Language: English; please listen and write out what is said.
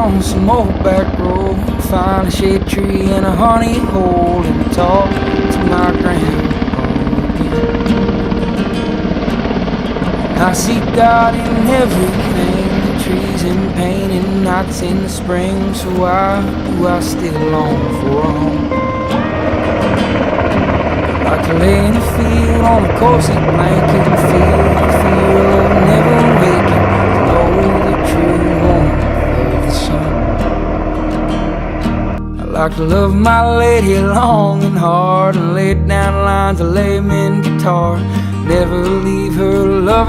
On some old back road, find a shade tree and a honey hole, and talk to my grandpa again. I see God in everything, the trees in pain and nights in the spring. So why do I still long for a home? I like to lay in the field on a cozy blanket and feel the feel of never waking, to know the true warmth of the sun. I like to love my lady long and hard, and lay down lines of layman guitar, never leave her loving